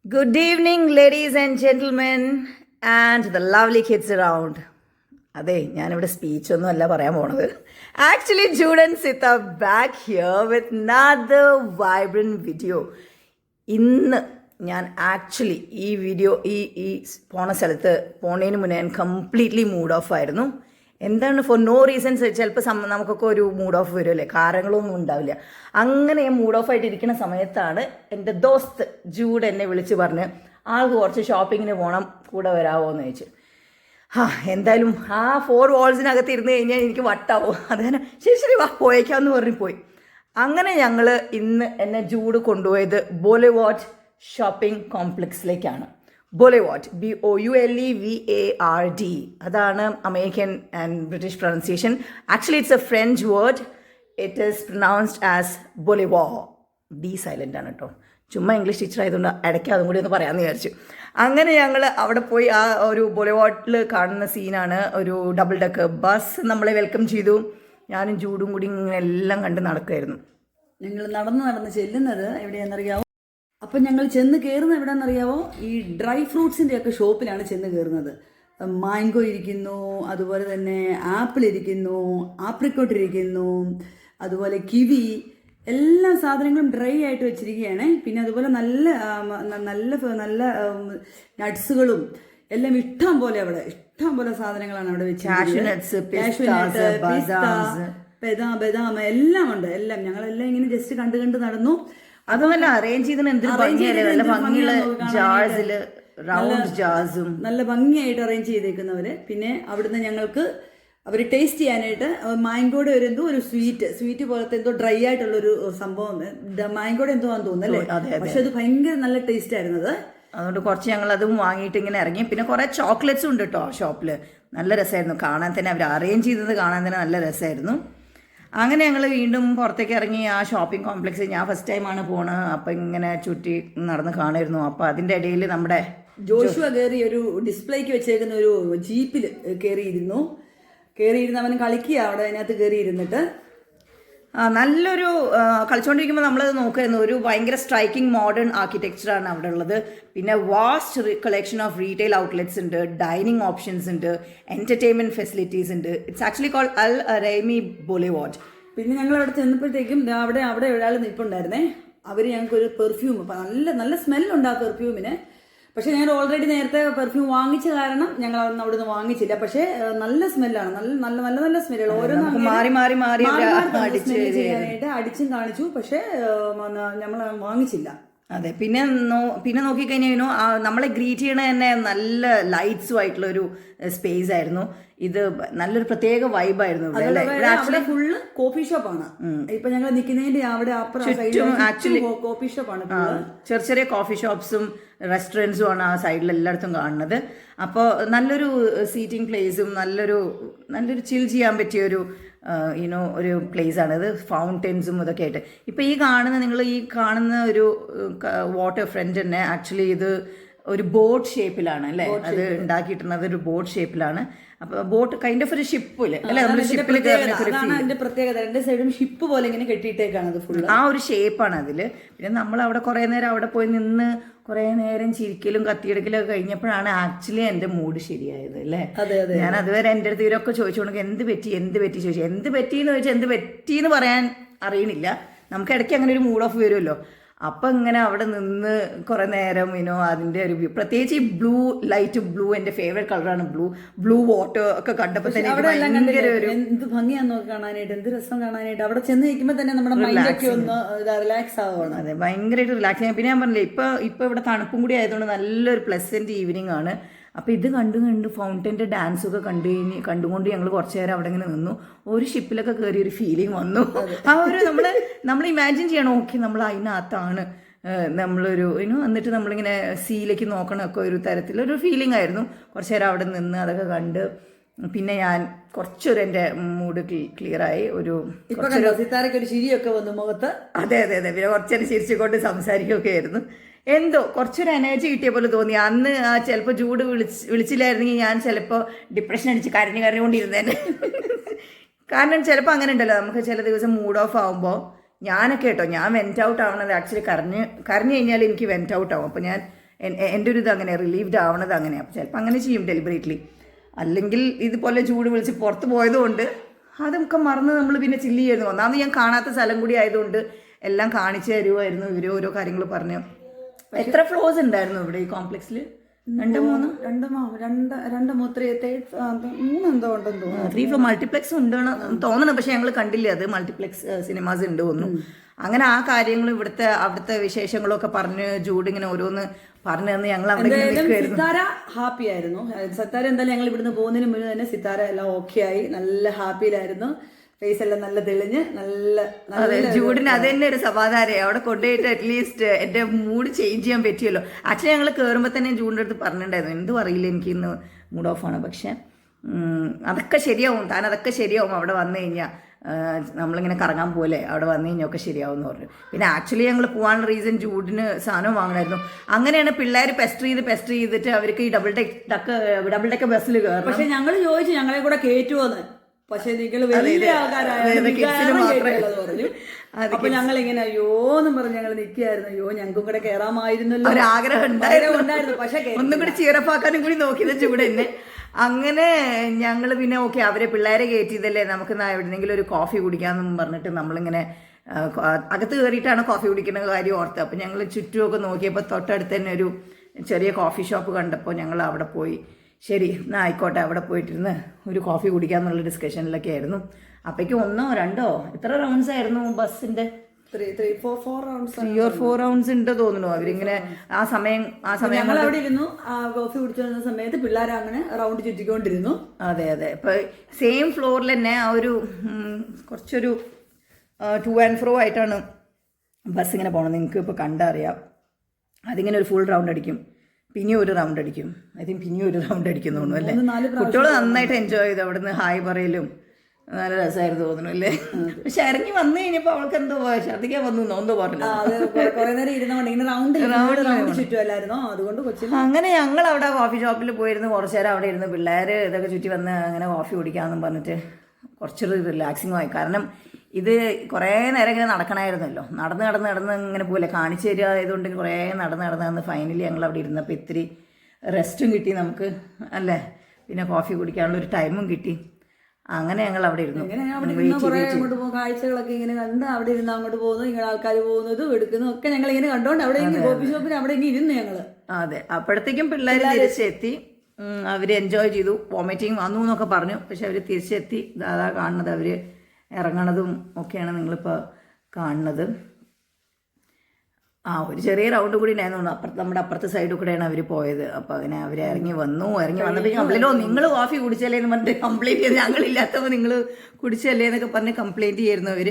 Good evening, ladies and gentlemen, and the lovely kids around. അതെ, ഞാനിവിടെ സ്പീച്ചൊന്നും അല്ല പറയാൻ പോണത്. Actually Jude and Sitha back here with another vibrant video. ഇന്ന് ഞാൻ ആക്ച്വലി ഈ വീഡിയോ ഈ പോണ സ്ഥലത്ത് പോണതിന് മുന്നേ ഞാൻ കംപ്ലീറ്റ്ലി മൂഡ് ഓഫ് ആയിരുന്നു. എന്താണ് ഫോർ നോ റീസൺസ്. ചിലപ്പോൾ നമുക്കൊക്കെ ഒരു മൂഡ് ഓഫ് വരുമല്ലേ, കാരണങ്ങളൊന്നും ഉണ്ടാവില്ല. അങ്ങനെ ഞാൻ മൂഡ് ഓഫ് ആയിട്ട് ഇരിക്കുന്ന സമയത്താണ് എൻ്റെ ദോസ്ത് ജൂഡ് എന്നെ വിളിച്ച് പറഞ്ഞ് ആൾക്ക് കുറച്ച് ഷോപ്പിങ്ങിന് പോകണം, കൂടെ വരാമോ എന്ന് ചോദിച്ചു. എന്തായാലും ആ 4 വാൾസിനകത്ത് ഇരുന്ന് കഴിഞ്ഞാൽ എനിക്ക് വട്ടാവും. അത് തന്നെ ശരി വാ പോയേക്കാന്ന് പറഞ്ഞു പോയി. അങ്ങനെ ഞങ്ങൾ ഇന്ന് എന്നെ ജൂഡ് കൊണ്ടുപോയത് ബോളിവുഡ് ഷോപ്പിംഗ് കോംപ്ലക്സിലേക്കാണ്. ബോളിവുഡ് BOULEVARD, അതാണ് American and British pronunciation. Actually it's a French word. It is pronounced as boulevard. D silent ആണ് കേട്ടോ. ചുമ്മാ ഇംഗ്ലീഷ് ടീച്ചർ ആയതുകൊണ്ട് ഇടയ്ക്ക് അതും കൂടി ഒന്ന് പറയാമെന്ന് വിചാരിച്ചു. അങ്ങനെ ഞങ്ങൾ അവിടെ പോയി ആ ഒരു ബൊളിവുഡിൽ കാണുന്ന സീനാണ്. ഒരു ഡബിൾ ഡെക്കർ ബസ് നമ്മളെ വെൽക്കം ചെയ്തു. ഞാനും ജൂഡും കൂടി ഇങ്ങനെ എല്ലാം കണ്ട് നടക്കുമായിരുന്നു. ഞങ്ങൾ നടന്ന് ചെല്ലുന്നത് എവിടെയാണെന്നറിയാവോ? അപ്പം ഞങ്ങൾ ചെന്ന് കയറുന്നത് എവിടെയാണെന്നറിയാവോ? ഈ ഡ്രൈ ഫ്രൂട്ട്സിൻ്റെ ഒക്കെ ഷോപ്പിലാണ് ചെന്ന് കയറുന്നത്. മാംഗോ ഇരിക്കുന്നു, അതുപോലെ തന്നെ ആപ്പിൾ ഇരിക്കുന്നു, ആപ്രിക്കോട്ട് ഇരിക്കുന്നു, അതുപോലെ കിവി, എല്ലാ സാധനങ്ങളും ഡ്രൈ ആയിട്ട് വെച്ചിരിക്കുകയാണ്. പിന്നെ അതുപോലെ നല്ല നല്ല നല്ല നട്ട്സുകളും എല്ലാം ഇഷ്ടം പോലെ സാധനങ്ങളാണ് അവിടെ വെച്ചിരിക്കുന്നത്. ബദാം എല്ലാം ഉണ്ട്. എല്ലാം ഞങ്ങളെല്ലാം ഇങ്ങനെ ജസ്റ്റ് കണ്ട് നടന്നു. അതുമല്ല അറേഞ്ച് ചെയ്തിട്ട് നല്ല ഭംഗിയായിട്ട് അറേഞ്ച് ചെയ്തേക്കുന്നവര്. പിന്നെ അവിടുന്ന് ഞങ്ങൾക്ക് അവർ ടേസ്റ്റ് ചെയ്യാനായിട്ട് മാംഗോയുടെ ഒരു സ്വീറ്റ് പോലത്തെ എന്തോ ഡ്രൈ ആയിട്ടുള്ളൊരു സംഭവം, മാംഗോയുടെ എന്തോ ആണെന്ന് തോന്നുന്നല്ലേ. പക്ഷെ അത് ഭയങ്കര നല്ല ടേസ്റ്റ് ആയിരുന്നത്. അതുകൊണ്ട് കുറച്ച് ഞങ്ങൾ അതും വാങ്ങിയിട്ട് ഇങ്ങനെ ഇറങ്ങി. പിന്നെ കുറേ ചോക്ലേറ്റ്സും ഉണ്ട് കേട്ടോ ആ ഷോപ്പിൽ. നല്ല രസമായിരുന്നു കാണാൻ തന്നെ. അവർ അറേഞ്ച് ചെയ്തത് കാണാൻ തന്നെ നല്ല രസമായിരുന്നു. അങ്ങനെ ഞങ്ങൾ വീണ്ടും പുറത്തേക്ക് ഇറങ്ങി ആ ഷോപ്പിംഗ് കോംപ്ലക്സ്. ഞാൻ ഫസ്റ്റ് ടൈമാണ് പോണത്. അപ്പം ഇങ്ങനെ ചുറ്റി നടന്ന് കാണുമായിരുന്നു. അപ്പം അതിൻ്റെ ഇടയിൽ നമ്മുടെ ജോഷുവ കയറി ഒരു ഡിസ്പ്ലേക്ക് വെച്ചേക്കുന്ന ഒരു ജീപ്പിൽ കയറിയിരുന്ന് അവൻ കളിക്കുക അവിടെ. അതിനകത്ത് കയറിയിരുന്നിട്ട് നല്ലൊരു കളിച്ചുകൊണ്ടിരിക്കുമ്പോൾ നമ്മളത് നോക്കുമായിരുന്നു. ഒരു ഭയങ്കര സ്ട്രൈക്കിംഗ് മോഡേൺ ആർക്കിടെക്ചറാണ് അവിടെ ഉള്ളത്. പിന്നെ vast collection of retail outlets ഉണ്ട്, ഡൈനിങ് ഓപ്ഷൻസ് ഉണ്ട്, എൻ്റർടൈൻമെൻറ്റ് ഫെസിലിറ്റീസ് ഉണ്ട്. It's actually called Al Araimi Boulevard. പിന്നെ ഞങ്ങൾ അവിടെ ചെന്നപ്പോഴത്തേക്കും അവിടെ ഒരാൾ നിൽപ്പുണ്ടായിരുന്നേ. അവർ ഞങ്ങൾക്കൊരു പെർഫ്യൂം, നല്ല സ്മെല്ലുണ്ട് ആ പെർഫ്യൂമിന്. പക്ഷെ ഞങ്ങൾ ഓൾറെഡി നേരത്തെ പെർഫ്യൂം വാങ്ങിച്ച കാരണം ഞങ്ങൾ അവിടെ നിന്ന് വാങ്ങിച്ചില്ല. പക്ഷെ നല്ല സ്മെല്ലാണ്, നല്ല സ്മെല്ലുകൾ. ഓരോന്നും ചെയ്യാനായിട്ട് അടിച്ചും കാണിച്ചു. പക്ഷെ നമ്മൾ വാങ്ങിച്ചില്ല. അതെ. പിന്നെ നോക്കിക്കഴിഞ്ഞാൽ നമ്മളെ ഗ്രീറ്റ് ചെയ്യണ തന്നെ നല്ല ലൈറ്റ്സും ആയിട്ടുള്ള ഒരു സ്പേസ് ആയിരുന്നു. ഇത് നല്ലൊരു പ്രത്യേക വൈബായിരുന്നു. ഫുള്ള് കോഫി ഷോപ്പാണ്. ഇപ്പൊ ഞങ്ങൾ നിൽക്കുന്നതിന്റെ അവിടെ ആക്ച്വലി കോഫി ഷോപ്പാണ്. ചെറിയ കോഫി ഷോപ്സും റെസ്റ്റോറൻറ്റ്സും ആണ് ആ സൈഡിൽ എല്ലായിടത്തും കാണുന്നത്. അപ്പോൾ നല്ലൊരു സീറ്റിംഗ് പ്ലേസും നല്ലൊരു ചിൽ ചെയ്യാൻ പറ്റിയൊരു ഒരു പ്ലേസാണ് ഇത്. ഫൗണ്ടൻസും ഇതൊക്കെ ആയിട്ട്. ഇപ്പം നിങ്ങൾ ഈ കാണുന്ന ഒരു വാട്ടർ ഫ്രണ്ട് തന്നെ ആക്ച്വലി ഇത് ഒരു ബോട്ട് ഷേപ്പിലാണ് അല്ലേ അത് ഉണ്ടാക്കിയിട്ടുള്ളത്. ഒരു ബോട്ട് ഷേപ്പിലാണ്. അപ്പോൾ ബോട്ട് കൈൻഡ് ഓഫ് ഒരു ഷിപ്പില് അല്ലെ, നമ്മൾ ഷിപ്പിൽ അതിന്റെ പ്രത്യേകത. രണ്ട് സൈഡും ഷിപ്പ് പോലെ ഇങ്ങനെ കെട്ടിയിട്ടേക്കാണ് അത് ഫുൾ. ആ ഒരു ഷേപ്പാണ് അതിൽ. പിന്നെ നമ്മൾ അവിടെ കുറേ നേരം അവിടെ പോയി നിന്ന് കുറേ നേരം ചിരിക്കലും കത്തിയെടുക്കലൊക്കെ കഴിഞ്ഞപ്പോഴാണ് ആക്ച്വലി എൻ്റെ മൂഡ് ശരിയായത് അല്ലേ. ഞാൻ അതുവരെ എൻ്റെ അടുത്ത് ഇവരൊക്കെ ചോദിച്ചുകൊണ്ട് എന്ത് പറ്റി ചോദിച്ചു. എന്ത് പറ്റിയെന്ന് ചോദിച്ചാൽ എന്ത് പറ്റിയെന്ന് പറയാൻ അറിയണില്ല. നമുക്ക് ഇടയ്ക്ക് അങ്ങനെ ഒരു മൂഡ് ഓഫ് വരുമല്ലോ. അപ്പം ഇങ്ങനെ അവിടെ നിന്ന് കുറേ നേരം അതിൻ്റെ ഒരു വ്യൂ, പ്രത്യേകിച്ച് ഈ ലൈറ്റ് ബ്ലൂ എൻ്റെ ഫേവറേറ്റ് കളറാണ്. ബ്ലൂ വാട്ടർ ഒക്കെ കണ്ടപ്പോൾ തന്നെ ഭയങ്കര ഒരു എന്ത് ഭംഗിയാന്ന് കാണാനായിട്ട്, എന്ത് രസം കാണാനായിട്ട്. അവിടെ ചെന്ന് നിൽക്കുമ്പോൾ തന്നെ നമ്മുടെ മൈൻഡൊക്കെ ഒന്ന് റിലാക്സ് ആവുകയാണ്. അതെ, ഭയങ്കരമായിട്ട് റിലാക്സ് ചെയ്യാം. പിന്നെ ഞാൻ പറഞ്ഞില്ലേ ഇപ്പം ഇവിടെ തണുപ്പും കൂടി ആയതുകൊണ്ട് നല്ലൊരു പ്ലസൻറ്റ് ഈവനിങ് ആണ്. അപ്പോൾ ഇത് കണ്ട് ഫൗണ്ടൻ്റെ ഡാൻസൊക്കെ കണ്ടുകൊണ്ട് ഞങ്ങൾ കുറച്ച് നേരം അവിടെ ഇങ്ങനെ നിന്നു. ഒരു ഷിപ്പിലൊക്കെ കയറി ഒരു ഫീലിംഗ് വന്നു. ആ ഒരു നമ്മൾ ഇമാജിൻ ചെയ്യണം, ഓക്കെ നമ്മൾ അതിനകത്താണ് നമ്മളൊരു എന്നിട്ട് നമ്മളിങ്ങനെ സീയിലേക്ക് നോക്കണമൊക്കെ ഒരു തരത്തിലൊരു ഫീലിംഗ് ആയിരുന്നു. കുറച്ച് നേരം അവിടെ നിന്ന് അതൊക്കെ കണ്ട് പിന്നെ ഞാൻ എൻ്റെ മൂഡ് ക്ലിയറായി. ഒരു ചിരിയൊക്കെ വന്നു മുഖത്ത്. അതെ. പിന്നെ കുറച്ചേരം ചിരിച്ചുകൊണ്ട് സംസാരിക്കുകയൊക്കെ ആയിരുന്നു. എന്തോ കുറച്ചൊരു എനർജി കിട്ടിയ പോലെ തോന്നി. അന്ന് ചിലപ്പോൾ ജൂഡ് വിളിച്ചില്ലായിരുന്നെങ്കിൽ ഞാൻ ചിലപ്പോൾ ഡിപ്രഷൻ അടിച്ച് കരഞ്ഞുകൊണ്ടിരുന്നേനെ. കാരണം ചിലപ്പോൾ അങ്ങനെ ഉണ്ടല്ലോ, നമുക്ക് ചില ദിവസം മൂഡ് ഓഫ് ആകുമ്പോൾ ഞാൻ വെൻറ്റ് ഔട്ട് ആവണത് ആക്ച്വലി കരഞ്ഞു കഴിഞ്ഞാൽ എനിക്ക് വെൻറ്റ് ഔട്ട് ആവും. അപ്പോൾ ഞാൻ എൻ്റെ ഒരു ഇത് അങ്ങനെ റിലീവ്ഡ് ആവണത് അങ്ങനെയാണ്. അപ്പോൾ ചിലപ്പോൾ അങ്ങനെ ചെയ്യും ഡെലിബറേറ്റ്ലി. അല്ലെങ്കിൽ ഇതുപോലെ ചൂട് വിളിച്ച് പുറത്ത് പോയതുകൊണ്ട് അതൊക്കെ മറന്ന് നമ്മൾ പിന്നെ ചില്ല് ചെയ്യുന്നു. ഒന്നാമത് ഞാൻ കാണാത്ത സ്ഥലം കൂടി ആയതുകൊണ്ട് എല്ലാം കാണിച്ചു തരുമായിരുന്നു. ഇവർ ഓരോ കാര്യങ്ങൾ പറഞ്ഞു. എത്ര ഫ്ലോർസ് ഉണ്ടായിരുന്നു ഇവിടെ ഈ കോംപ്ലക്സിൽ? 2 3 ഫ്ലോർ മൾട്ടിപ്ലെക്സ് ഉണ്ടെന്ന് തോന്നണം. പക്ഷെ ഞങ്ങൾ കണ്ടില്ല അത് മൾട്ടിപ്ലെക്സ് സിനിമാസ് ഉണ്ട് ഒന്നും. അങ്ങനെ ആ കാര്യങ്ങളും അവിടുത്തെ വിശേഷങ്ങളും ഒക്കെ പറഞ്ഞ് ജൂഡ് ഇങ്ങനെ ഓരോന്ന് പറഞ്ഞു തന്ന് ഞങ്ങൾ അവിടെ സിത്താര ഹാപ്പി ആയിരുന്നു. സിത്താര എന്തായാലും ഞങ്ങൾ ഇവിടുന്ന് പോകുന്നതിന് മുന്നേ തന്നെ സിത്താര എല്ലാം ഓക്കെ ആയി, നല്ല ഹാപ്പിയിലായിരുന്നു. ഫേസ് എല്ലാം നല്ല തെളിഞ്ഞ് അതെ, ജൂഡിന് അത് തന്നെ ഒരു സമാധാനം. അവിടെ കൊണ്ടുപോയിട്ട് അറ്റ്ലീസ്റ്റ് എന്റെ മൂഡ് ചേഞ്ച് ചെയ്യാൻ പറ്റിയല്ലോ. ആക്ച്വലി ഞങ്ങൾ കയറുമ്പോൾ തന്നെ ജൂഡിൻ്റെ അടുത്ത് പറഞ്ഞിട്ടുണ്ടായിരുന്നു എന്തും അറിയില്ല എനിക്ക് ഇന്ന് മൂഡ് ഓഫാണ്. പക്ഷെ അതൊക്കെ ശരിയാവും, താൻ അതൊക്കെ ശരിയാവും അവിടെ വന്നു കഴിഞ്ഞാൽ. നമ്മളിങ്ങനെ കറങ്ങാൻ പോലെ അവിടെ വന്നു കഴിഞ്ഞാൽ ഒക്കെ ശരിയാവും എന്ന് പറഞ്ഞു. പിന്നെ ആക്ച്വലി ഞങ്ങൾ പോകാനുള്ള റീസൺ ജൂഡിന് സാധനം വാങ്ങണമായിരുന്നു. അങ്ങനെയാണ് പിള്ളേർ പെസ്റ്റർ ചെയ്തിട്ട് അവർക്ക് ഈ ഡബിൾ ഡെക്ക് ബസ്സിൽ കയറും. പക്ഷെ ഞങ്ങൾ ചോദിച്ചു ഞങ്ങളെ കൂടെ കയറ്റുമോന്ന്. പക്ഷെ നിങ്ങൾ വലിയ ആൾക്കാരായിരുന്നു. അപ്പൊ ഞങ്ങൾ ഇങ്ങനെ അയ്യോന്നും പറഞ്ഞ് ഞങ്ങൾ നിൽക്കുകയായിരുന്നു. അയ്യോ ഞങ്ങൾക്കും കൂടെ കയറാമായിരുന്നല്ലോ, ആഗ്രഹം ഉണ്ടായിരുന്നു. പക്ഷെ ഒന്നും കൂടി ചീറപ്പാക്കാനും കൂടി നോക്കിയത് ചൂട് തന്നെ. അങ്ങനെ ഞങ്ങൾ പിന്നെ ഓക്കെ അവരെ പിള്ളേരെ കയറ്റിയതല്ലേ, നമുക്ക് എവിടെന്നെങ്കിലും ഒരു കോഫി കുടിക്കാമെന്നും പറഞ്ഞിട്ട് നമ്മളിങ്ങനെ അകത്ത് കയറിയിട്ടാണ് കോഫി കുടിക്കുന്ന കാര്യം ഓർത്തത്. അപ്പം ഞങ്ങൾ ചുറ്റുമൊക്കെ നോക്കിയപ്പോൾ തൊട്ടടുത്ത് തന്നെ ഒരു ചെറിയ കോഫി ഷോപ്പ് കണ്ടപ്പോൾ ഞങ്ങൾ അവിടെ പോയി. ശരി എന്നാൽ ആയിക്കോട്ടെ, അവിടെ പോയിട്ടിരുന്ന് ഒരു കോഫി കുടിക്കാമെന്നുള്ള ഡിസ്കഷനിലൊക്കെ ആയിരുന്നു. അപ്പോഴേക്കും 1 or 2 എത്ര റൗണ്ട്സ് ആയിരുന്നു ബസ്സിൻ്റെ? 3 or 4 റൗണ്ട്സ് ഉണ്ട് തോന്നുന്നു. അവരിങ്ങനെ ആ സമയം ഞങ്ങൾ അവിടെ ഇരുന്നു കോഫി കുടിച്ചിരുന്ന സമയത്ത് പിള്ളേർ അങ്ങനെ റൗണ്ട് ചുറ്റിക്കൊണ്ടിരുന്നു. അതെ ഇപ്പൊ സെയിം ഫ്ലോറിൽ തന്നെ ആ ഒരു കുറച്ചൊരു ടു ആൻഡ് ഫ്രോ ആയിട്ടാണ് ബസ് ഇങ്ങനെ പോകണം. നിങ്ങൾക്ക് ഇപ്പോൾ കണ്ടറിയാം. അതിങ്ങനെ ഒരു ഫുൾ റൗണ്ട് അടിക്കും, പിന്നെയും ഒരു റൗണ്ട് അടിക്കും, ഐ തിങ്ക് പിന്നെയും ഒരു റൗണ്ട് അടിക്കും തോന്നുന്നു അല്ലേ. കുട്ടികൾ നന്നായിട്ട് എൻജോയ് ചെയ്തു. അവിടുന്ന് ഹായ് പറയലും നല്ല രസമായിരുന്നു തോന്നുന്നു അല്ലേ. പക്ഷെ ഇറങ്ങി വന്നു കഴിഞ്ഞപ്പോൾ അവൾക്ക് എന്തോ ഛർദ്ദിക്കാൻ വന്നു എന്തോ പറഞ്ഞു. അങ്ങനെ ഞങ്ങൾ അവിടെ കോഫി ഷോപ്പിൽ പോയിരുന്നു കുറച്ചു നേരം. അവിടെ ഇരുന്ന് പിള്ളേർ ഇതൊക്കെ ചുറ്റി വന്ന് അങ്ങനെ കോഫി കുടിക്കാമെന്നും പറഞ്ഞിട്ട് കുറച്ചൊരു റിലാക്സിങ് ആയി. കാരണം ഇത് കുറേ നേരം ഇങ്ങനെ നടക്കണമായിരുന്നല്ലോ. നടന്ന് ഇങ്ങനെ പോലെ കാണിച്ചു തരിക ആയതുകൊണ്ട് കുറേ നടന്ന് ഫൈനലി ഞങ്ങൾ അവിടെ ഇരുന്നപ്പോൾ ഇത്തിരി റെസ്റ്റും കിട്ടി നമുക്ക് അല്ലേ. പിന്നെ കോഫി കുടിക്കാനുള്ള ഒരു ടൈമും കിട്ടി. അങ്ങനെ ഞങ്ങൾ അവിടെ ഇരുന്നു. അങ്ങോട്ട് പോകും കാഴ്ചകളൊക്കെ ഇങ്ങനെ കണ്ട് അവിടെ ഇരുന്ന് അങ്ങോട്ട് പോകുന്നു, ഇങ്ങനെ ആൾക്കാർ പോകുന്നതും എടുക്കുന്നതും ഒക്കെ ഞങ്ങൾ ഇങ്ങനെ കണ്ടോണ്ട് അവിടെ കോഫി ഷോപ്പിൽ അവിടെ ഇരുന്നു ഞങ്ങള്. അതെ, അപ്പോഴത്തേക്കും പിള്ളേർ തിരിച്ചെത്തി. അവർ എൻജോയ് ചെയ്തു. വോമിറ്റിങ് വന്നു എന്നൊക്കെ പറഞ്ഞു. പക്ഷെ അവർ തിരിച്ചെത്തി. അതാ കാണുന്നത്, അവർ ഇറങ്ങണതും ഒക്കെയാണ് നിങ്ങളിപ്പോൾ കാണുന്നത്. ഒരു ചെറിയ റൗണ്ട് കൂടി ഉണ്ടായിരുന്നു. നമ്മുടെ അപ്പുറത്തെ സൈഡിൽ കൂടെയാണ് അവർ പോയത്. അപ്പോൾ അങ്ങനെ അവർ ഇറങ്ങി വന്നപ്പോൾ കംപ്ലൈൻറ്റ് നിങ്ങൾ കോഫി കുടിച്ചല്ലേ എന്ന് പറഞ്ഞിട്ട് കംപ്ലൈൻറ്റ് ചെയ്ത് ഞങ്ങളില്ലാത്തപ്പോൾ നിങ്ങൾ കുടിച്ചല്ലേ എന്നൊക്കെ പറഞ്ഞ് കംപ്ലൈൻറ്റ് ചെയ്യുന്നു അവർ.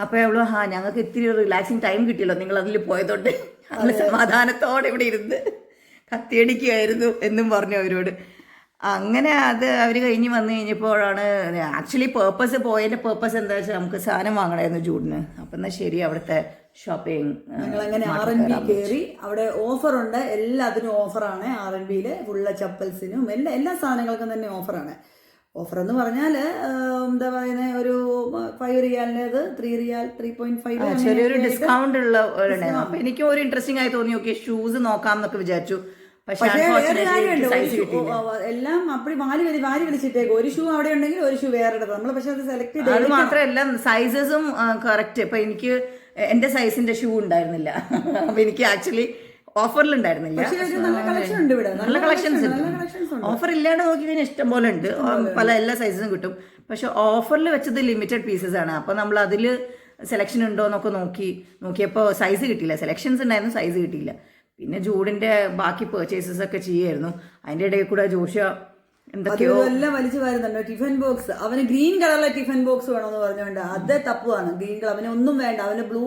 അപ്പോൾ അവള് ഞങ്ങൾക്ക് ഇത്തിരി റിലാക്സിങ് ടൈം കിട്ടിയല്ലോ നിങ്ങൾ അതിൽ പോയതുകൊണ്ട് ഞങ്ങൾ സമാധാനത്തോടെ ഇവിടെ ഇരുന്ന് കത്തിയടിക്കുകയായിരുന്നു എന്നും പറഞ്ഞു അവരോട്. അങ്ങനെ അത് അവർ കഴിഞ്ഞ് വന്നു കഴിഞ്ഞപ്പോഴാണ് ആക്ച്വലി പോയതിൻ്റെ പേർപ്പസ് എന്താ വെച്ചാൽ നമുക്ക് സാധനം വാങ്ങണമായിരുന്നു ജൂഡിന്. അപ്പം എന്നാൽ ശരി അവിടുത്തെ ഷോപ്പിംഗ് ഞങ്ങളങ്ങനെ R&B കയറി. അവിടെ ഓഫറുണ്ട്, എല്ലാത്തിനും ഓഫറാണ്. R&Bയിൽ ഫുള്ള് ചപ്പൽസിനും എല്ലാ സാധനങ്ങൾക്കും തന്നെ ഓഫറാണ്. ഓഫർ എന്ന് പറഞ്ഞാൽ എന്താ പറയുന്നത്, ഒരു 5 റിയാലിൻ്റെത് 3 റിയാൽ 3.5 ചെറിയൊരു ഡിസ്കൗണ്ട് ഉള്ള ഒരെണ്ണം. അപ്പം എനിക്ക് ഒരു ഇൻട്രസ്റ്റിംഗ് ആയി തോന്നി. ഓക്കെ ഷൂസ് നോക്കാം എന്നൊക്കെ വിചാരിച്ചു. എല്ലാം അപ്പടി വാരി വലിച്ചിട്ടേക്കും. ഒരു ഷൂ അവിടെ ഉണ്ടെങ്കിൽ ഒരു ഷൂ വേറെ ഇടണം നമ്മൾ. പക്ഷെ അത് സെലക്ട് ചെയ്ത് അത് മാത്രമല്ല സൈസസും കറക്റ്റ്. ഇപ്പൊ എനിക്ക് എന്റെ സൈസിന്റെ ഷൂ ഉണ്ടായിരുന്നില്ല. അപ്പൊ എനിക്ക് ആക്ച്വലി ഓഫറിലുണ്ടായിരുന്നില്ല. നല്ല കളക്ഷൻസ് ഉണ്ട്. ഓഫർ ഇല്ലാണ്ട് നോക്കി കഴിഞ്ഞാൽ ഇഷ്ടം പോലെ ഉണ്ട്. എല്ലാ സൈസും കിട്ടും. പക്ഷെ ഓഫറിൽ വെച്ചത് ലിമിറ്റഡ് പീസസ് ആണ്. അപ്പൊ നമ്മൾ അതിൽ സെലക്ഷൻ ഉണ്ടോ എന്നൊക്കെ നോക്കിയപ്പോൾ സൈസ് കിട്ടിയില്ല. സെലക്ഷൻസ് ഉണ്ടായിരുന്നു, സൈസ് കിട്ടിയില്ല. പിന്നെ ജൂഡിന്റെ ബാക്കി പെർച്ചേസസ് ഒക്കെ ചെയ്യായിരുന്നു. അതിന്റെ ഇടയിൽ കൂടെ ജോഷ്യ എന്തൊക്കെയോ എല്ലാം വലിച്ചു വരുന്നുണ്ട്. ടിഫിൻ ബോക്സ്, അവന് ഗ്രീൻ കളറിലെ ടിഫിൻ ബോക്സ് വേണമെന്ന് പറഞ്ഞുകൊണ്ട് അതേ തപ്പുവാണ്. ഗ്രീൻ കളർ അവന് ഒന്നും വേണ്ട, അവന് ബ്ലൂ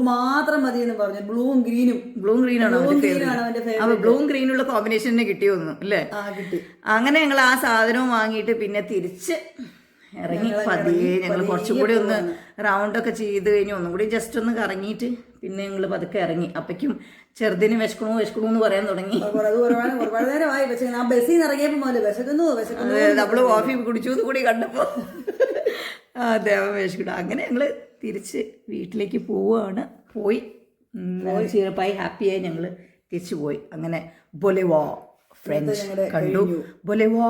മാത്രം മതി എന്ന് പറഞ്ഞു. ബ്ലൂവും ഗ്രീനും ബ്ലൂവും ഗ്രീനുള്ള കോമ്പിനേഷനെ കിട്ടിയൊന്നു അല്ലേ. കിട്ടി. അങ്ങനെ ഞങ്ങൾ ആ സാധനവും വാങ്ങിയിട്ട് പിന്നെ തിരിച്ച് ഇറങ്ങി പതിയെ ഞങ്ങൾ കുറച്ചും കൂടി ഒന്ന് റൗണ്ടൊക്കെ ചെയ്ത് കഴിഞ്ഞ് ഒന്നും കൂടി ജസ്റ്റ് ഒന്ന് കറങ്ങിയിട്ട് പിന്നെ ഞങ്ങൾ പതുക്കെ ഇറങ്ങി. അപ്പയ്ക്കും ചെറുതിന് വിശക്കണു എന്ന് പറയാൻ തുടങ്ങി. നമ്മള് കോഫി കുടിച്ചു കൂടി കണ്ടപ്പോ അതെ അവൻ വിശക്കണു. അങ്ങനെ ഞങ്ങള് തിരിച്ച് വീട്ടിലേക്ക് പോവുകയാണ്. പോയി ചീറപ്പായി ഹാപ്പിയായി ഞങ്ങള് തിരിച്ചുപോയി. അങ്ങനെ ബൊലെവാ ഫ്രഞ്ച് ഞങ്ങളുടെ കണ്ടു. ബൊലെവാ